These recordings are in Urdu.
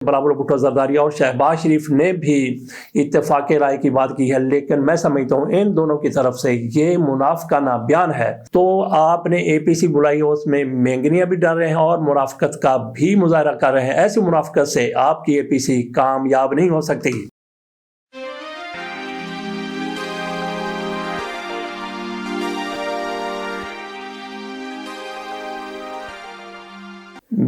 بلاول بھٹو زرداری اور شہباز شریف نے بھی اتفاق رائے کی بات کی ہے، لیکن میں سمجھتا ہوں ان دونوں کی طرف سے یہ منافقانہ بیان ہے۔ تو آپ نے اے پی سی بلائی، اس میں مینگنیاں بھی ڈال رہے ہیں اور منافقت کا بھی مظاہرہ کر رہے ہیں۔ ایسی منافقت سے آپ کی اے پی سی کامیاب نہیں ہو سکتی۔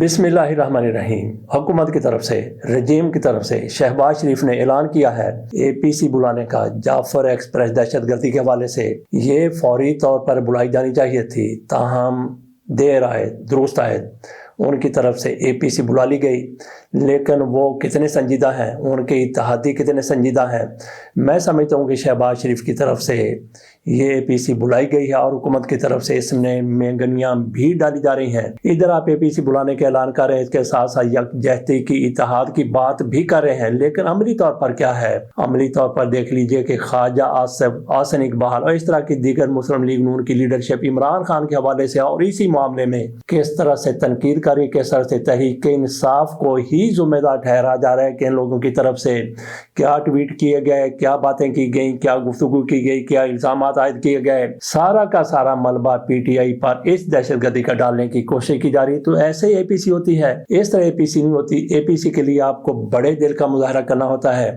بسم اللہ الرحمن الرحیم۔ حکومت کی طرف سے، رجیم کی طرف سے شہباز شریف نے اعلان کیا ہے اے پی سی بلانے کا۔ جعفر ایکسپریس دہشت گردی کے حوالے سے یہ فوری طور پر بلائی جانی چاہیے تھی، تاہم دیر آئے درست آئے، ان کی طرف سے اے پی سی بلا لی گئی، لیکن وہ کتنے سنجیدہ ہیں، ان کے اتحادی کتنے سنجیدہ ہیں۔ میں سمجھتا ہوں کہ شہباز شریف کی طرف سے یہ اے پی سی بلائی گئی ہے اور حکومت کی طرف سے اس میں مینگنیاں بھی ڈالی جا رہی ہیں۔ ادھر آپ اے پی سی بلانے کے اعلان کر رہے ہیں، اس کے ساتھ ساتھ یکجہتی کی، اتحاد کی بات بھی کر رہے ہیں، لیکن عملی طور پر کیا ہے؟ عملی طور پر دیکھ لیجئے کہ خواجہ آصف، احسن اقبال اور اس طرح کی دیگر مسلم لیگ نون کی لیڈرشپ عمران خان کے حوالے سے اور اسی معاملے میں کس طرح سے تنقید کری، کس طرح سے تحریک انصاف کو ہی ذمہ دار ٹھہرا جا رہا ہے کہ ان لوگوں کی طرف سے کیا ٹویٹ کیے گئے، کیا باتیں کی گئیں، کیا گفتگو کی گئی، کیا الزامات عائد کیے گئے، سارا کا سارا ملبہ پی ٹی آئی پر اس دہشت گردی کا ڈالنے کی کوشش کی جا رہی ہے۔ تو ایسے اے پی سی ہوتی ہے، اس طرح اے پی سی نہیں ہوتی۔ اے پی سی کے لیے آپ کو بڑے دل کا مظاہرہ کرنا ہوتا ہے،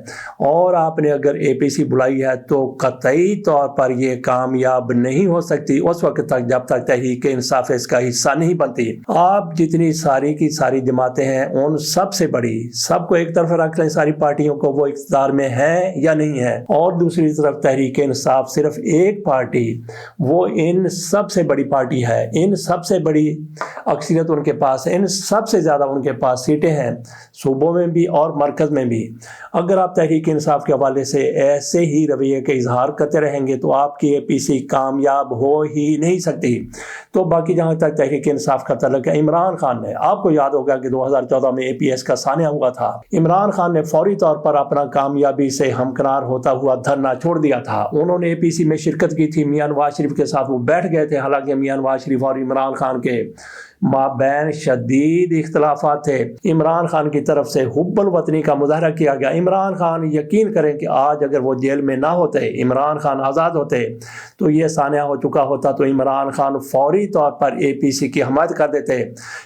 اور آپ نے اگر اے پی سی بلائی ہے تو قطعی طور پر یہ کامیاب نہیں ہو سکتی اس وقت تک جب تک تحریک انصاف اس کا حصہ نہیں بنتی۔ آپ جتنی ساری کی ساری جماعتیں ہیں، ان سب سے بڑی، سب کو ایک طرف رکھ لیں، ساری پارٹیوں کو، وہ اقتدار میں ہیں یا نہیں ہے، اور دوسری طرف تحریک انصاف صرف ایک پارٹی، وہ ان سب سے بڑی پارٹی ہے، ان سب سے بڑی اکثریت ان کے پاس ہے، ان سب سے زیادہ ان کے پاس سیٹیں ہیں، صوبوں میں بھی اور مرکز میں بھی۔ اگر آپ تحریک انصاف کے حوالے سے ایسے ہی رویے کا اظہار کرتے رہیں گے تو آپ کی اے پی سی کامیاب ہو ہی نہیں سکتی۔ تو باقی جہاں تک تحریک انصاف کا تعلق ہے، عمران خان نے، آپ کو یاد ہوگا کہ 2014 میں اے پی ایس کا سانحہ ہوا تھا، عمران خان نے فوری طور پر اپنا کامیابی سے ہمکنار ہوتا ہوا دھرنا چھوڑ دیا تھا۔ انہوں نے اے پی سی میں شرکت کی تھی، میاں نواز شریف کے ساتھ وہ بیٹھ گئے تھے، حالانکہ میاں نواز شریف اور عمران خان کے مابین شدید اختلافات تھے۔ عمران خان کی طرف سے حب الوطنی کا مظاہرہ کیا گیا۔ عمران خان، یقین کریں کہ آج اگر وہ جیل میں نہ ہوتے، عمران خان آزاد ہوتے، تو یہ سانحہ ہو چکا ہوتا، تو عمران خان فوری طور پر اے پی سی کی حمایت کر دیتے۔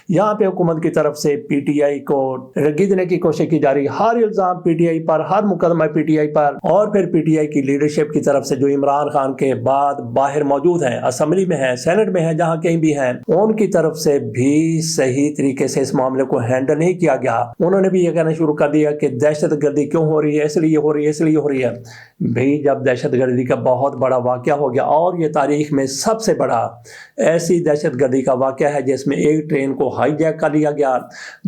یہاں پہ حکومت کی طرف سے پی ٹی آئی کو رگیدنے کی کوشش کی جا رہی، ہر الزام پی ٹی آئی پر، ہر مقدمہ پی ٹی آئی پر، اور پھر پی ٹی آئی کی لیڈرشپ کی طرف سے جو عمران خان کے بعد باہر موجود ہیں، اسمبلی میں ہیں، سینٹ میں ہیں، جہاں کہیں بھی ہیں، ان کی طرف سے بھی صحیح طریقے سے اس معاملے کو ہینڈل نہیں کیا گیا۔ انہوں نے بھی یہ کہنا شروع کر دیا کہ دہشت گردی کیوں ہو رہی ہے، اس لیے ہو رہی ہے، اس لیے ہو رہی ہے۔ بھئی جب دہشت گردی کا بہت بڑا واقعہ ہو گیا، اور یہ تاریخ میں سب سے بڑا ایسی دہشت گردی کا واقعہ ہے جس میں ایک ٹرین کو ہائی جیک کر لیا گیا،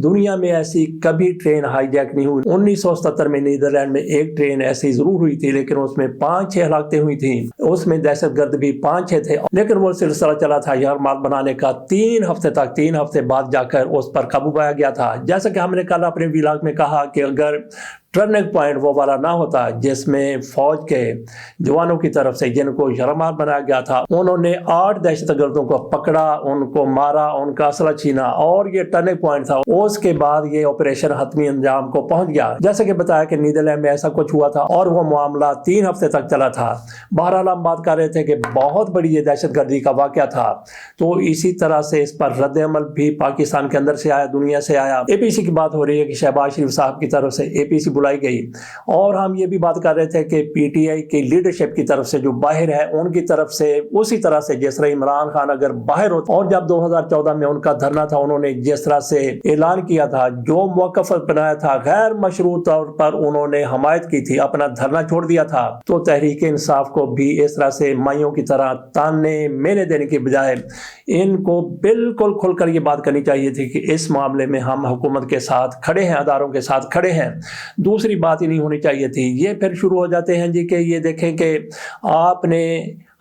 دنیا میں ایسی کبھی ٹرین ہائی جیک نہیں ہوئی۔ 1977 میں نیدرلینڈ میں ایک ٹرین ایسی ضرور ہوئی تھی، لیکن اس میں 5-6 ہلاکتیں ہوئی تھیں، اس میں دہشت گرد بھی 5-6 تھے، لیکن وہ سلسلہ چلا تھا یرغمال بنانے کا 3 ہفتے تک، 3 ہفتے بعد جا کر اس پر قابو پایا گیا تھا۔ جیسا کہ ہم نے کل اپنے ویلاگ میں کہا کہ اگر ٹرننگ پوائنٹ وہ والا نہ ہوتا جس میں فوج کے جوانوں کی طرف سے جن کو یرغمال بنایا گیا تھا، انہوں نے 8 دہشت گردوں کو پکڑا، ان کو مارا، ان کا اسلحہ چھینا، اور یہ ٹرننگ پوائنٹ تھا، اس کے بعد یہ آپریشن حتمی انجام کو پہنچ گیا۔ جیسا کہ بتایا کہ نیدرلینڈ میں ایسا کچھ ہوا تھا، اور وہ معاملہ 3 ہفتے تک چلا تھا۔ بہرحال ہم بات کر رہے تھے کہ بہت بڑی یہ دہشت گردی کا واقعہ تھا، تو اسی طرح سے اس پر رد عمل بھی پاکستان کے اندر سے آیا، دنیا سے آیا۔ اے پی سی کی بات ہو رہی ہے کہ شہباز شریف صاحب کی طرف سے اے پی سی بلائی گئی، اور ہم یہ بھی بات کر رہے تھے کہ پی ٹی آئی کی لیڈرشپ کی طرف سے جو باہر ہے، ان کی طرف سے اسی طرح سے جس طرح عمران خان اگر باہر ہوتا، اور جب 2014 میں ان کا دھرنا تھا، انہوں نے جس طرح سے اعلان کیا تھا، جو موقف بنایا تھا، غیر مشروط طور پر انہوں نے حمایت کی تھی، اپنا دھرنا چھوڑ دیا تھا، تو تحریک انصاف کو بھی اس طرح سے مائیوں کی طرح تانے مینے دینے کی بجائے ان کو بالکل کھل کر یہ بات کرنی چاہیے تھی کہ اس معاملے میں ہم حکومت کے ساتھ کھڑے ہیں، اداروں کے ساتھ کھڑے ہیں۔ دوسری بات ہی نہیں ہونی چاہیے تھی۔ یہ پھر شروع ہو جاتے ہیں جی کہ یہ دیکھیں کہ آپ نے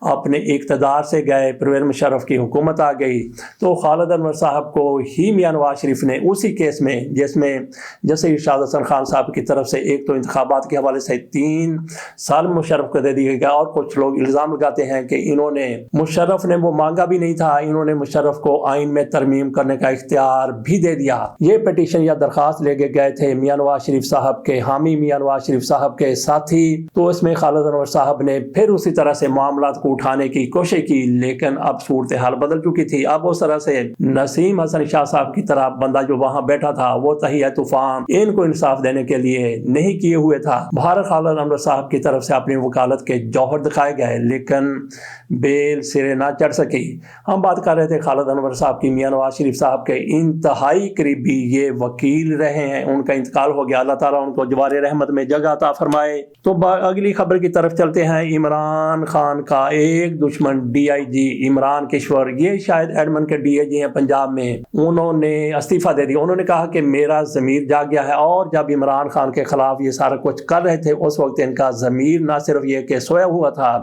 اپنے اقتدار سے گئے، پرویز مشرف کی حکومت آ گئی، تو خالد انور صاحب کو ہی میاں نواز شریف نے اسی کیس میں جس میں جیسے ارشاد حسن خان صاحب کی طرف سے ایک تو انتخابات کے حوالے سے 3 سال مشرف کو دے دیا گیا، اور کچھ لوگ الزام لگاتے ہیں کہ انہوں نے مشرف نے وہ مانگا بھی نہیں تھا، انہوں نے مشرف کو آئین میں ترمیم کرنے کا اختیار بھی دے دیا۔ یہ پٹیشن یا درخواست لے کے گئے تھے میاں نواز شریف صاحب کے حامی، میاں نواز شریف صاحب کے ساتھی، تو اس میں خالد انور صاحب نے پھر اسی طرح سے معاملات کو اٹھانے کی کوشش کی، لیکن اب صورتحال بدل چکی تھی۔ اب اس طرح سے نسیم حسن شاہ صاحب کی طرح بندہ جو وہاں بیٹھا تھا وہ تہیہ طوفان ان کو انصاف دینے کے لیے نہیں کیے ہوئے تھا۔ بہرحال خالد انور صاحب کی طرف سے اپنی وکالت کے جوہر دکھائے گئے، لیکن بیل سرے نہ چڑھ سکی۔ ہم بات کر رہے تھے خالد انور صاحب کی، میاں نواز شریف صاحب کے انتہائی قریبی یہ وکیل رہے ہیں، ان کا انتقال ہو گیا، اللہ تعالیٰ ان کو جوار رحمت میں جگہ عطا فرمائے۔ تو اگلی خبر کی طرف چلتے ہیں۔ عمران خان کا ایک دشمن DIG عمران کشور، یہ شاید ایڈمن کے DIG ہیں پنجاب میں، انہوں نے استعفیٰ دے دیا۔ انہوں نے کہا کہ میرا ضمیر جاگ گیا ہے، اور جب عمران خان کے خلاف یہ سارا کچھ کر رہے تھے اس وقت ان کا ضمیر نہ صرف یہ کہ سویا ہوا تھا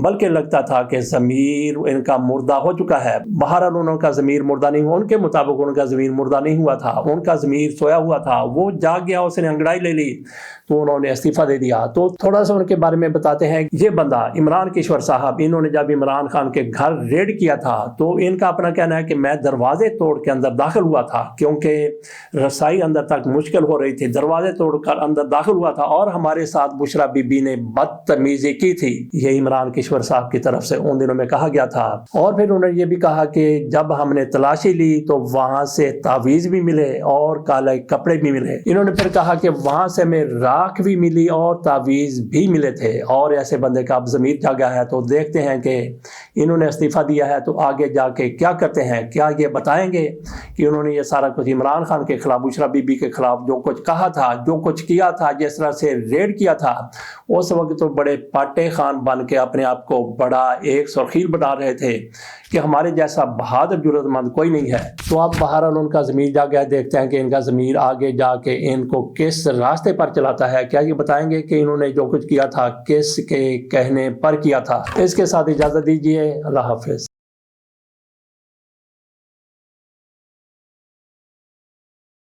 بلکہ لگتا تھا کہ ضمیر ان کا مردہ ہو چکا ہے۔ بہرحال ان کا ضمیر مردہ نہیں ہوا، ان کے مطابق ان کا ضمیر مردہ نہیں ہوا تھا، ان کا ضمیر سویا ہوا تھا، وہ جاگ گیا، اس نے انگڑائی لے لی تو انہوں نے استعفیٰ دے دیا۔ تو تھوڑا سا ان کے بارے میں بتاتے ہیں۔ یہ بندہ عمران کشور صاحب، انہوں نے جب عمران خان کے گھر ریڈ کیا تھا تو ان کا اپنا کہنا ہے کہ میں دروازے توڑ کے اندر داخل ہوا تھا، کیونکہ رسائی اندر تک مشکل ہو رہی تھی، دروازے توڑ کر اندر داخل ہوا تھا، اور ہمارے ساتھ بشرا بی بی نے بدتمیزی کی تھی، یہ عمران کشور صاحب کی طرف سے ان دنوں میں کہا گیا تھا۔ اور پھر انہوں نے یہ بھی کہا کہ جب ہم نے تلاشی لی تو وہاں سے تعویذ بھی ملے اور کالے کپڑے بھی ملے۔ انہوں نے پھر کہا کہ وہاں سے میں راکھ بھی ملی اور تعویذ بھی ملے تھے، اور ایسے بندے کا اب ضمیر جاگا ہے۔ تو دیکھتے ہیں کہ انہوں نے استعفیٰ دیا ہے تو آگے جا کے کیا کرتے ہیں، کیا یہ بتائیں گے کہ انہوں نے یہ سارا کچھ عمران خان کے خلاف، بشرا بی بی کے خلاف جو کچھ کہا تھا، جو کچھ کیا تھا، جس طرح سے ریڈ کیا تھا، اس وقت تو بڑے پاٹے خان بن کے اپنے آپ کو بڑا ایک سرخیل بنا رہے تھے کہ ہمارے جیسا بہادر جرأت مند کوئی نہیں ہے۔ تو اب بہرحال ان کا ضمیر جا گیا، دیکھتے ہیں کہ ان کا ضمیر آگے جا کے ان کو کس راستے پر چلاتا ہے۔ کیا یہ بتائیں گے کہ انہوں نے جو کچھ کیا تھا کس کے کہنے پر کیا تھا؟ اس کے ساتھ اجازت دیجیے، اللہ حافظ۔